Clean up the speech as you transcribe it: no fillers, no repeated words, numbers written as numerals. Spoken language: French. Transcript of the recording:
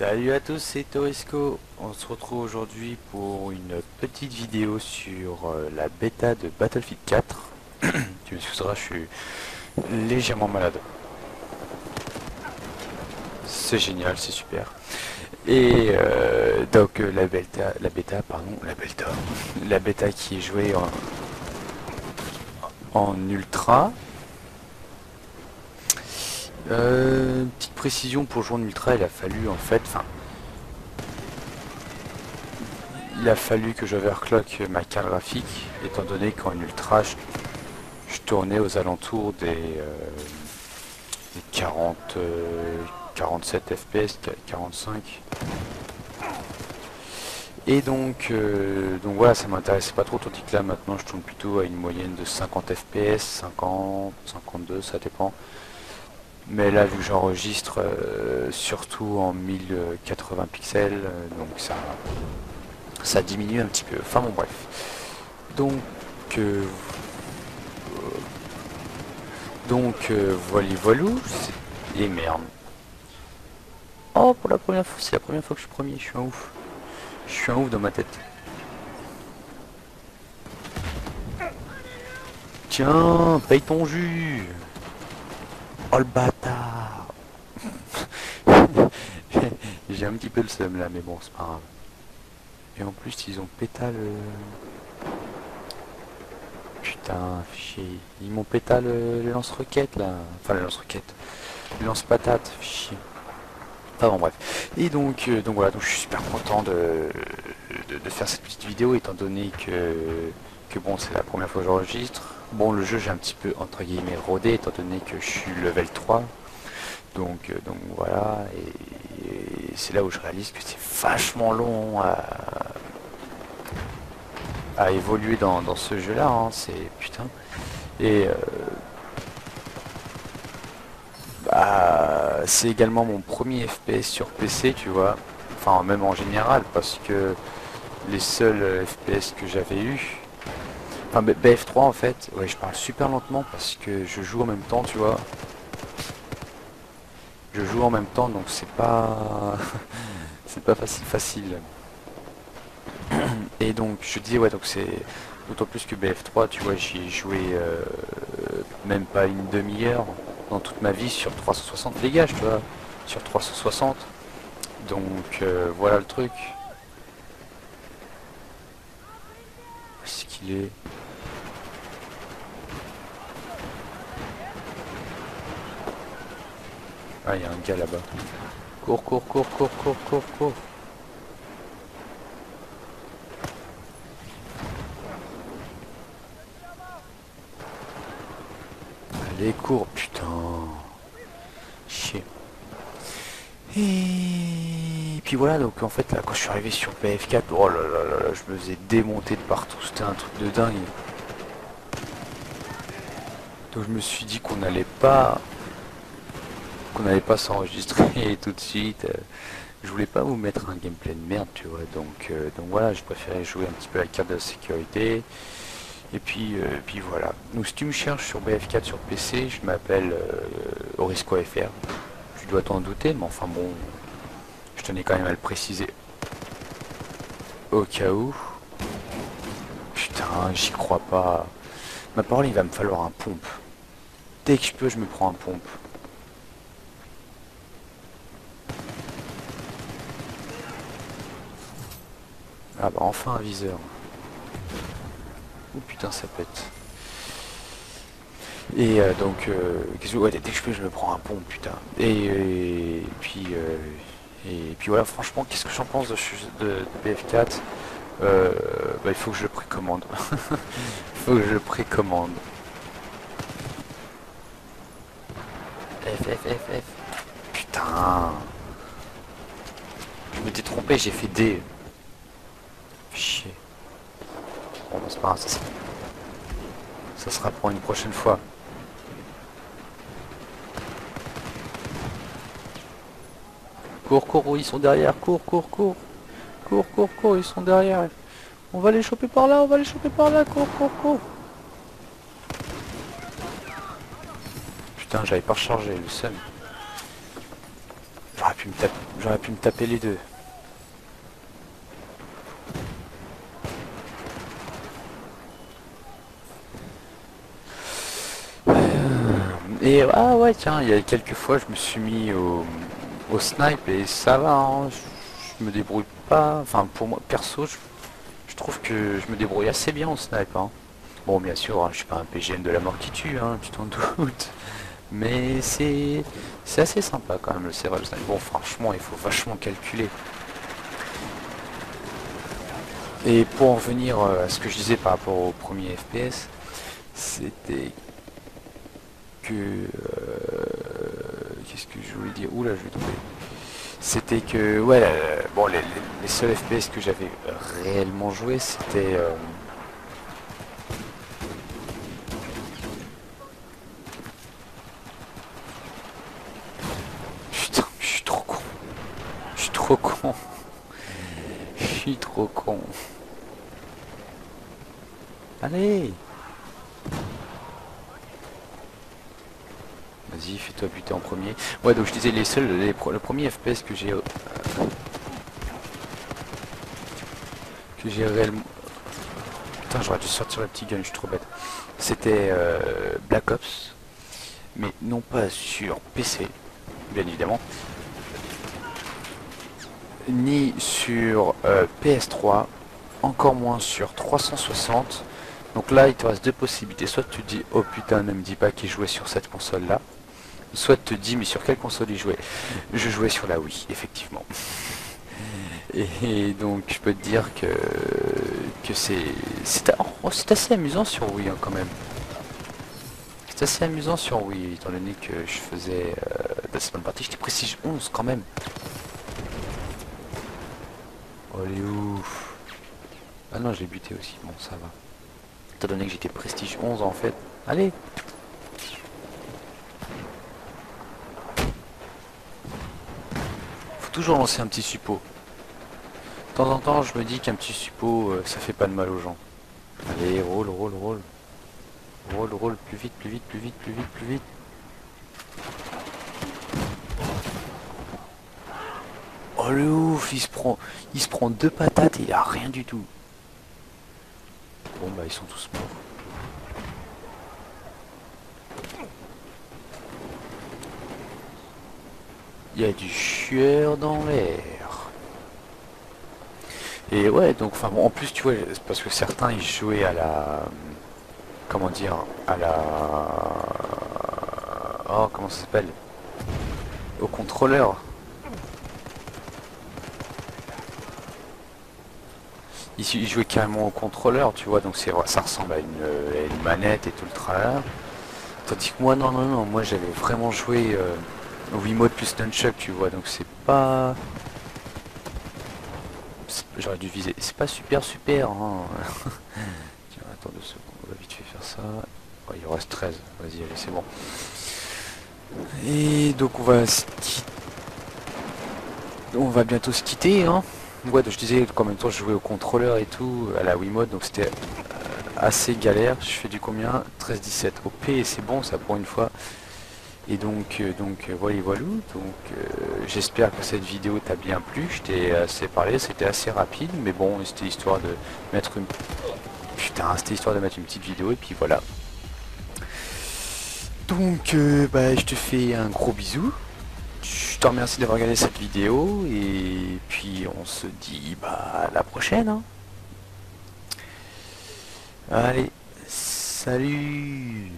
Salut à tous, c'est Torisco. On se retrouve aujourd'hui pour une petite vidéo sur la bêta de Battlefield 4. Tu m'excuseras, je suis légèrement malade. C'est génial, c'est super. Et donc la bêta qui est jouée en ultra. Petite précision, pour jouer en ultra, il a fallu en fait, il a fallu que j'overclock ma carte graphique, étant donné qu'en ultra, je tournais aux alentours des 40, 47 FPS, 45. Et donc voilà, ça m'intéressait pas trop, tandis que là maintenant je tourne plutôt à une moyenne de 50 FPS, 50, 52, ça dépend. Mais là, vu que j'enregistre surtout en 1080 pixels, donc ça diminue un petit peu. Enfin bon, bref. Donc, euh, voilà, voilou. Et merde. Oh, pour la première fois, c'est la première fois que je suis premier. Je suis un ouf. Je suis un ouf dans ma tête. Tiens, paye ton jus. Oh le bâtard. J'ai un petit peu le seum là, mais bon, c'est pas grave. Et en plus, ils ont péta le... Putain, chier. Ils m'ont péta le lance-roquette là. Enfin, le lance-roquette. Le lance-patate, chier. Enfin bon, bref. Et donc voilà, donc je suis super content de faire cette petite vidéo, étant donné que bon, c'est la première fois que j'enregistre. Bon, le jeu, j'ai un petit peu, entre guillemets, rodé, étant donné que je suis level 3. Donc voilà, et c'est là où je réalise que c'est vachement long à évoluer dans ce jeu-là, hein, c'est putain. Et c'est également mon premier FPS sur PC, tu vois. Enfin, même en général, parce que les seuls FPS que j'avais eu, enfin BF3 en fait, ouais, je parle super lentement parce que je joue en même temps, tu vois. Je joue en même temps, donc c'est pas, c'est pas facile. Et donc je dis ouais, donc c'est d'autant plus que BF3, tu vois, j'y ai joué même pas une demi-heure dans toute ma vie sur 360 dégage, tu vois, sur 360. Donc voilà le truc. Où est-ce qu'il est? Ah, il y a un gars là-bas. Cours, cours, cours, cours, cours, cours, cours. Allez, cours, putain. Chier. Et puis voilà, donc en fait, là, quand je suis arrivé sur BF4, oh là là là là, je me faisais démonter de partout. C'était un truc de dingue. Donc je me suis dit qu'on n'allait pas s'enregistrer tout de suite. Je voulais pas vous mettre un gameplay de merde, tu vois. Donc voilà, je préférais jouer un petit peu la carte de la sécurité. Et puis voilà. Donc si tu me cherches sur BF4 sur PC, je m'appelle Orisco.fr. Tu dois t'en douter, mais enfin bon, je tenais quand même à le préciser. Au cas où. Putain, j'y crois pas. Ma parole, il va me falloir un pompe. Dès que je peux, je me prends un pompe. Ah bah enfin un viseur. Oh putain, ça pète. Et ouais, dès que je peux, je me prends un pompe, putain. Et puis voilà, franchement, qu'est-ce que j'en pense de BF4? Bah, il faut que je le précommande. Il faut que je le précommande. F. Putain. Je m'étais trompé, j'ai fait D. Chier. Bon, bah, c'est pas grave, ça sera pour une prochaine fois. Cours, cours, ils sont derrière, cours, cours, cours. Cours, cours, cours, ils sont derrière. On va les choper par là, on va les choper par là, cours, cours, cours. Putain, j'avais pas rechargé le seum. J'aurais j'aurais pu me taper les deux. Et ah ouais tiens, il y a quelques fois je me suis mis au snipe et ça va, hein, je me débrouille pas, enfin pour moi perso je trouve que je me débrouille assez bien au snipe, hein. Bon bien sûr, hein, je suis pas un PGM de la mort qui tue, hein, tu t'en doutes. Mais c'est assez sympa quand même le serveur snipe. Bon franchement il faut vachement calculer. Et pour en revenir à ce que je disais par rapport au premier FPS, c'était que qu'est-ce que je voulais dire? Oula, je vais tomber. C'était que ouais, bon les seuls FPS que j'avais réellement joué, c'était putain, je suis trop con. Je suis trop con. Je suis trop con. Allez. Vas-y, fais-toi buter en premier. Ouais, donc je disais les seuls, le premier FPS que j'ai réellement. Putain, j'aurais dû sortir le petit gun, je suis trop bête. C'était Black Ops, mais non pas sur PC, bien évidemment, ni sur PS3, encore moins sur 360. Donc là, il te reste deux possibilités. Soit tu te dis, oh putain, ne me dis pas qu'il jouait sur cette console-là. Soit tu te dis, mais sur quelle console il jouait? Je jouais sur la Wii, effectivement. Et donc, je peux te dire que c'est assez amusant sur Wii, hein, quand même. C'est assez amusant sur Wii, étant donné que je faisais la semaine partie, j'étais prestige 11 quand même. Oh les ouf. Ah non, j'ai buté aussi, bon ça va. Étant donné que j'étais prestige 11 en fait. Allez. Faut toujours lancer un petit suppôt. De temps en temps, je me dis qu'un petit suppôt, ça fait pas de mal aux gens. Allez, roule, roule, roule. Roule, roule, plus vite, plus vite, plus vite, plus vite, plus vite. Oh le ouf, il se prend deux patates et il a rien du tout. Bon bah ils sont tous morts. Il y a du sueur dans l'air. Et ouais, donc enfin bon, en plus tu vois, parce que certains ils jouaient à la, comment dire, à la, oh comment ça s'appelle, au contrôleur. Ils jouaient carrément au contrôleur, tu vois, donc ça ressemble à une manette et tout le tralala. Tandis que moi, non, non, non, moi j'avais vraiment joué au Wiimote plus Nunchuck, tu vois, donc c'est pas... J'aurais dû viser, c'est pas super super, hein. Tiens, attends 2 secondes, on va vite fait faire ça. Oh, il en reste 13, vas-y, allez, c'est bon. Et donc on va bientôt se quitter, hein. Ouais, donc je disais qu'en même temps je jouais au contrôleur et tout, à la Wiimote, donc c'était assez galère. Je fais du combien? 13-17 OP et c'est bon ça pour une fois. Et donc voilà, voilà. Donc j'espère que cette vidéo t'a bien plu. Je t'ai assez parlé, c'était assez rapide, mais bon, c'était histoire de mettre une... Putain, c'était histoire de mettre une petite vidéo et puis voilà. Donc bah, je te fais un gros bisou. Je te remercie d'avoir regardé cette vidéo et puis on se dit bah à la prochaine, hein. Allez, salut.